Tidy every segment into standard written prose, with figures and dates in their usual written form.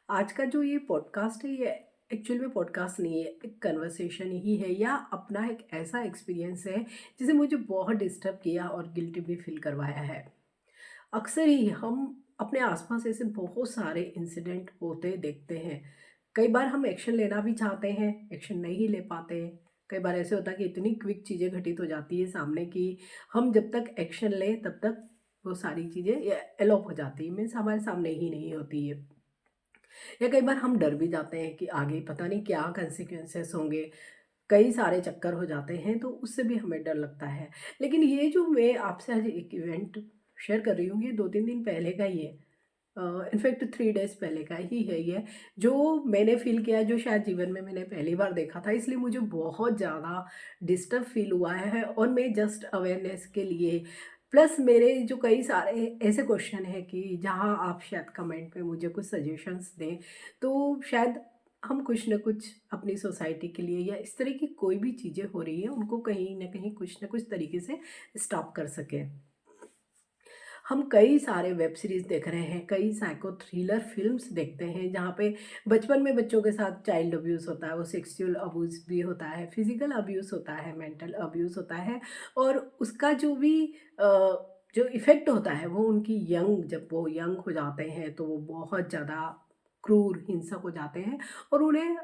आज का जो ये पॉडकास्ट है ये एक्चुअल में पॉडकास्ट नहीं है, एक कन्वर्सेशन ही है या अपना एक ऐसा एक्सपीरियंस है जिसे मुझे बहुत डिस्टर्ब किया और गिल्टी भी फील करवाया है। अक्सर ही हम अपने आसपास ऐसे बहुत सारे इंसिडेंट होते देखते हैं। कई बार हम एक्शन लेना भी चाहते हैं, एक्शन नहीं ले पाते। कई बार ऐसे होता है कि इतनी क्विक चीज़ें घटित हो जाती है सामने की हम जब तक एक्शन लें तब तक वो सारी चीज़ें एलोप हो जाती है, मीन्स हमारे सामने ही नहीं होती है। या कई बार हम डर भी जाते हैं कि आगे पता नहीं क्या कंसिक्वेंसेस होंगे, कई सारे चक्कर हो जाते हैं तो उससे भी हमें डर लगता है। लेकिन ये जो मैं आपसे आज एक इवेंट शेयर कर रही हूँ ये 2-3 दिन पहले का ही है। इनफैक्ट 3 डेज़ पहले का ही है ये, जो मैंने फ़ील किया, जो शायद जीवन में मैंने पहली बार देखा था, इसलिए मुझे बहुत ज़्यादा डिस्टर्ब फ़ील हुआ है और मैं जस्ट अवेयरनेस के लिए प्लस मेरे जो कई सारे ऐसे क्वेश्चन हैं कि जहाँ आप शायद कमेंट में मुझे कुछ सजेशंस दें, तो शायद हम कुछ न कुछ अपनी सोसाइटी के लिए या इस तरह की कोई भी चीज़ें हो रही हैं, उनको कहीं न कहीं कुछ न कुछ तरीके से स्टॉप कर सकें। हम कई सारे वेब सीरीज़ देख रहे हैं, कई साइको थ्रिलर फ़िल्म्स देखते हैं, जहाँ पे बचपन में बच्चों के साथ चाइल्ड अब्यूज़ होता है, वो सेक्सुअल अब्यूज़ भी होता है, फ़िज़िकल अब्यूज़ होता है, मेंटल अब्यूज़ होता है और उसका जो भी जो इफ़ेक्ट होता है, वो उनकी जब वो यंग हो जाते हैं, तो वो बहुत ज़्यादा क्रूर, हिंसक हो जाते हैं और उन्हें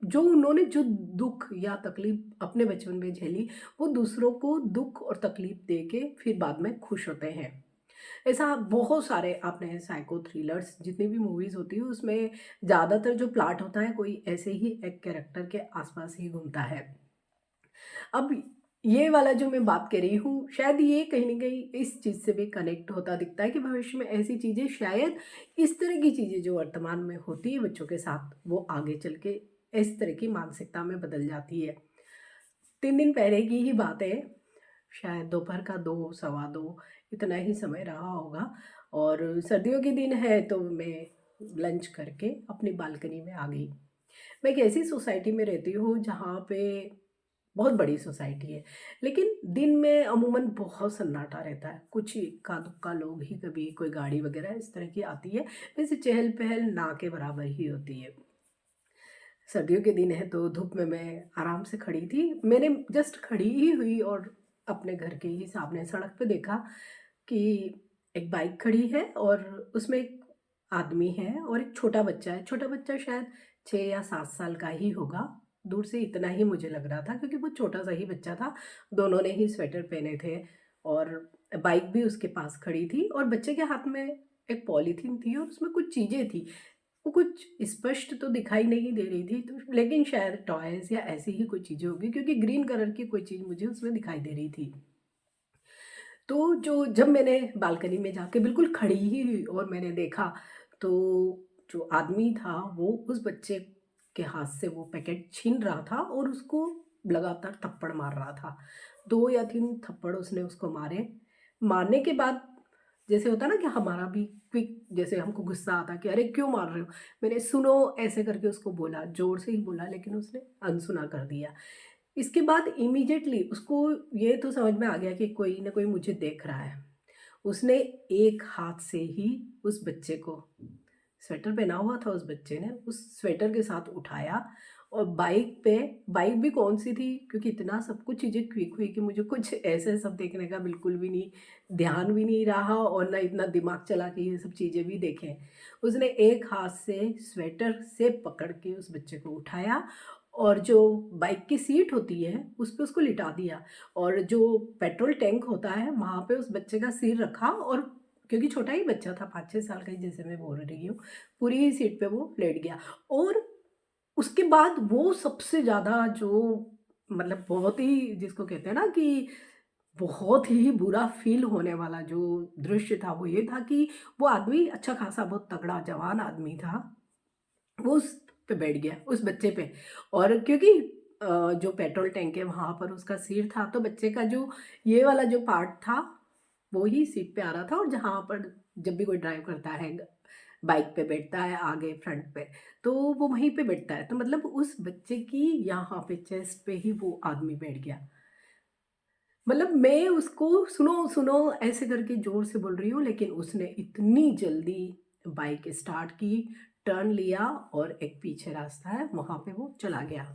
जो उन्होंने जो दुःख या तकलीफ़ अपने बचपन में झेली, वो दूसरों को दुःख और तकलीफ़ दे के फिर बाद में खुश होते हैं। ऐसा बहुत सारे आपने साइको थ्रिलर्स जितनी भी मूवीज़ होती है उसमें ज़्यादातर जो प्लॉट होता है कोई ऐसे ही एक कैरेक्टर के आसपास ही घूमता है। अब ये वाला जो मैं बात कर रही हूँ शायद ये कहीं न कहीं इस चीज़ से भी कनेक्ट होता दिखता है कि भविष्य में ऐसी चीज़ें शायद इस तरह की चीज़ें जो वर्तमान में होती है बच्चों के साथ वो आगे चल के इस तरह की मानसिकता में बदल जाती है। 3 दिन पहले की ही बात है, शायद दोपहर का 2 सवा 2 इतना ही समय रहा होगा और सर्दियों के दिन है तो मैं लंच करके अपनी बालकनी में आ गई। मैं एक ऐसी सोसाइटी में रहती हूँ जहाँ पे बहुत बड़ी सोसाइटी है, लेकिन दिन में अमूमन बहुत सन्नाटा रहता है। कुछ इक्का-दुक्का लोग ही कभी कोई गाड़ी वगैरह इस तरह की आती है, वैसे चहल-पहल ना के बराबर ही होती है। सर्दियों के दिन है तो धूप में मैं आराम से खड़ी थी। मैंने जस्ट खड़ी ही हुई और अपने घर के ही सामने सड़क पे देखा कि एक बाइक खड़ी है और उसमें एक आदमी है और एक छोटा बच्चा है। छोटा बच्चा शायद 6 या 7 साल का ही होगा। दूर से इतना ही मुझे लग रहा था क्योंकि वो छोटा-सा ही बच्चा था। दोनों ने ही स्वेटर पहने थे और बाइक भी उसके पास खड़ी थी और बच्चे के हाथ में एक पॉलीथीन थी और उसमें कुछ चीज़ें थी। वो कुछ स्पष्ट तो दिखाई नहीं दे रही थी तो लेकिन शायद टॉयज़ या ऐसी ही कोई चीज़ें होंगी क्योंकि ग्रीन कलर की कोई चीज़ मुझे उसमें दिखाई दे रही थी। तो जो जब मैंने बालकनी में जाके बिल्कुल खड़ी ही हुई और मैंने देखा तो जो आदमी था वो उस बच्चे के हाथ से वो पैकेट छीन रहा था और उसको लगातार थप्पड़ मार रहा था। 2 या 3 थप्पड़ उसने उसको मारे। मारने के बाद जैसे होता है ना कि हमारा भी क्विक जैसे हमको गुस्सा आता है कि अरे क्यों मार रहे हो? मैंने सुनो ऐसे करके उसको बोला, ज़ोर से ही बोला लेकिन उसने अनसुना कर दिया। इसके बाद इमीडिएटली उसको ये तो समझ में आ गया कि कोई न कोई मुझे देख रहा है। उसने एक हाथ से ही उस बच्चे को स्वेटर पहना हुआ था उस बच्चे ने, उस स्वेटर के साथ उठाया और बाइक भी कौन-सी थी क्योंकि इतना सब कुछ चीज़ें क्विक हुई कि मुझे कुछ ऐसे सब देखने का बिल्कुल भी नहीं ध्यान भी नहीं रहा और ना इतना दिमाग चला कि ये सब चीज़ें भी देखें। उसने एक हाथ से स्वेटर से पकड़ के उस बच्चे को उठाया और जो बाइक की सीट होती है, उस पे उसको लिटा दिया और जो पेट्रोल टैंक होता है, वहाँ पे उस बच्चे का सिर रखा और क्योंकि छोटा ही बच्चा था 5-6 साल का ही जैसे मैं बोल रही हूँ, पूरी ही सीट पे वो लेट गया और उसके बाद वो सबसे ज़्यादा जो मतलब बहुत ही जिसको कहते हैं ना कि बहुत ही बुरा फ़ील होने वाला जो दृश्य था, वो ये था कि वो आदमी अच्छा खासा बहुत तगड़ा जवान आदमी था। वो उस पे बैठ गया, उस बच्चे पे और क्योंकि जो पेट्रोल टैंक है वहाँ पर उसका सिर था, तो बच्चे का जो ये वाला जो पार्ट था, वो ही सीट पे आ रहा था और जहाँ पर जब भी कोई ड्राइव करता है, बाइक पे बैठता है आगे फ्रंट पे, तो वो वहीं पे बैठता है। तो मतलब उस बच्चे की यहाँ पे चेस्ट पे ही वो आदमी बैठ गया। मतलब मैं उसको सुनो, सुनो ऐसे करके ज़ोर से बोल रही हूँ, लेकिन उसने इतनी जल्दी बाइक स्टार्ट की, टर्न लिया और एक पीछे रास्ता है वहाँ पे वो चला गया।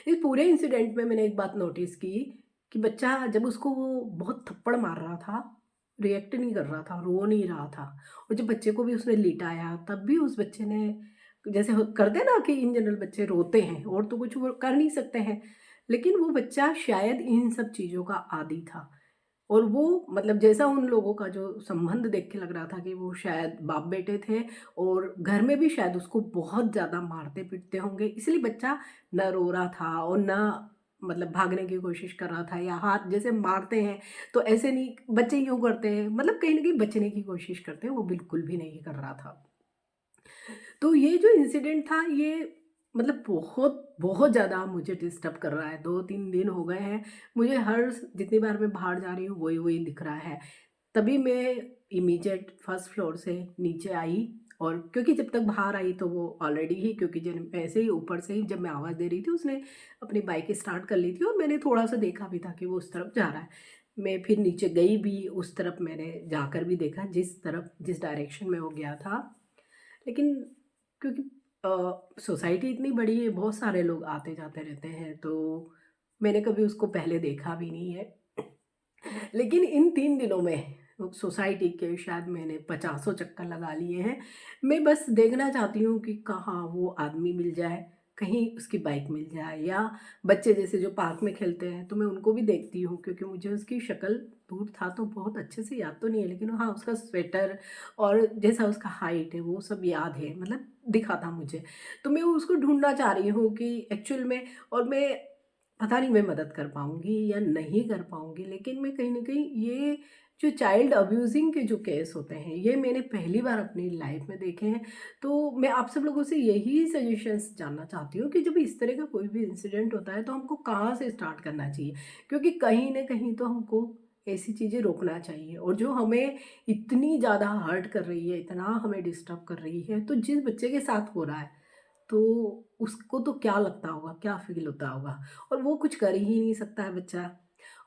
इस पूरे इंसिडेंट में मैंने एक बात नोटिस की कि बच्चा जब उसको वो बहुत थप्पड़ मार रहा था, रिएक्ट नहीं कर रहा था, रो नहीं रहा था, और जब बच्चे को भी उसने लिटाया तब भी उस बच्चे ने, जैसे करते हैं ना कि इन जनरल बच्चे रोते हैं और तो कुछ वो कर नहीं सकते हैं, लेकिन वो बच्चा शायद इन सब चीज़ों का आदी था। और वो मतलब जैसा उन लोगों का जो संबंध देख के लग रहा था कि वो शायद बाप बेटे थे, और घर में भी शायद उसको बहुत ज़्यादा मारते पीटते होंगे, इसलिए बच्चा ना रो रहा था और ना मतलब भागने की कोशिश कर रहा था, या हाथ जैसे मारते हैं तो ऐसे नहीं बच्चे यूं करते हैं, मतलब कहीं ना कहीं बचने की कोशिश करते हैं, वो बिल्कुल भी नहीं कर रहा था। तो ये जो इंसिडेंट था ये मतलब बहुत बहुत ज़्यादा मुझे डिस्टर्ब कर रहा है, 2-3 दिन हो गए हैं। मुझे हर जितनी बार मैं बाहर जा रही हूँ वही-वही दिख रहा है। तभी मैं इमीडिएट फर्स्ट फ्लोर से नीचे आई, और क्योंकि जब तक बाहर आई तो वो ऑलरेडी ही, क्योंकि जब ऐसे ही ऊपर से ही जब मैं आवाज़ दे रही थी उसने अपनी बाइक स्टार्ट कर ली थी, और मैंने थोड़ा-सा देखा भी था कि वो उस तरफ जा रहा है। मैं फिर नीचे गई भी, उस तरफ मैंने जाकर भी देखा जिस डायरेक्शन में वो गया था। लेकिन क्योंकि सोसाइटी इतनी बड़ी है, बहुत सारे लोग आते-जाते रहते हैं, तो मैंने कभी उसको पहले देखा भी नहीं है। लेकिन इन 3 दिनों में सोसाइटी के शायद मैंने पचासों चक्कर लगा लिए हैं। मैं बस देखना चाहती हूँ कि कहाँ वो आदमी मिल जाए, कहीं उसकी बाइक मिल जाए, या बच्चे जैसे जो पार्क में खेलते हैं तो मैं उनको भी देखती हूँ, क्योंकि मुझे उसकी शक्ल दूर था तो बहुत अच्छे से याद तो नहीं है, लेकिन हाँ, उसका स्वेटर और जैसा उसका हाइट है वो सब याद है, मतलब दिखा था मुझे। तो मैं उसको ढूँढना चाह रही हूँ कि एक्चुअल में, और मैं पता नहीं मैं मदद कर पाऊँगी या नहीं कर पाऊँगी, लेकिन मैं कहीं न कहीं ये जो चाइल्ड अब्यूज़िंग के जो केस होते हैं, ये मैंने पहली बार अपनी लाइफ़ में देखे हैं। तो मैं आप सब लोगों से यही सजेशंस जानना चाहती हूँ कि जब इस तरह का कोई भी इंसिडेंट होता है तो हमको कहाँ से स्टार्ट करना चाहिए? क्योंकि कहीं न कहीं तो हमको ऐसी चीज़ें रोकना चाहिए, और जो हमें इतनी ज़्यादा हर्ट कर रही है, इतना हमें डिस्टर्ब कर रही है, तो जिस बच्चे के साथ हो रहा है तो उसको तो क्या लगता होगा, क्या फ़ील होता होगा, और वो कुछ कर ही नहीं सकता है बच्चा।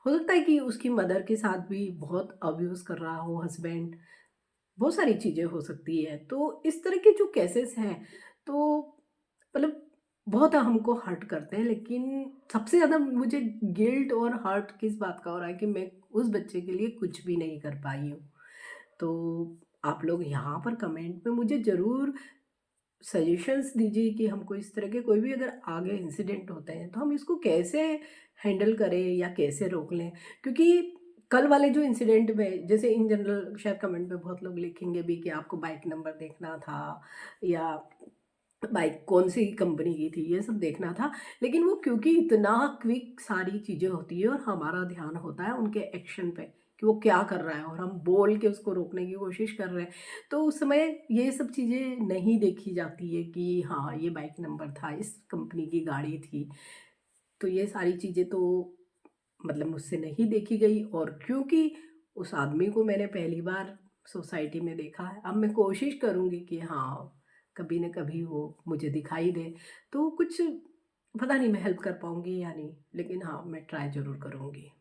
हो सकता है कि उसकी मदर के साथ भी बहुत अब्यूज़ कर रहा हो हस्बैंड, बहुत सारी चीज़ें हो सकती है। तो इस तरह के जो केसेस हैं, तो मतलब बहुत हमको हर्ट करते हैं, लेकिन सबसे ज़्यादा मुझे गिल्ट और हर्ट किस बात का हो रहा है कि मैं उस बच्चे के लिए कुछ भी नहीं कर पाई हूँ। तो आप लोग यहाँ पर कमेंट में मुझे ज़रूर सजेशंस दीजिए कि हमको इस तरह के कोई भी अगर आगे इंसिडेंट होते हैं तो हम इसको कैसे हैंडल करें या कैसे रोक लें, क्योंकि कल वाले जो इंसिडेंट में जैसे इन जनरल शायद कमेंट में बहुत लोग लिखेंगे भी कि आपको बाइक नंबर देखना था, या बाइक कौन सी कंपनी की थी, ये सब देखना था। लेकिन वो क्योंकि इतना क्विक सारी चीज़ें होती है और हमारा ध्यान होता है उनके एक्शन पे कि वो क्या कर रहा है, और हम बोल के उसको रोकने की कोशिश कर रहे हैं, तो उस समय ये सब चीज़ें नहीं देखी जाती है कि हाँ, ये बाइक नंबर था, इस कंपनी की गाड़ी थी। तो ये सारी चीज़ें तो मतलब मुझसे नहीं देखी गई, और क्योंकि उस आदमी को मैंने पहली बार सोसाइटी में देखा है, अब मैं कोशिश करूँगी कि हाँ, कभी न कभी वो मुझे दिखाई दे, तो कुछ पता नहीं मैं हेल्प कर पाऊँगी या नहीं, लेकिन हाँ, मैं ट्राई ज़रूर करूँगी।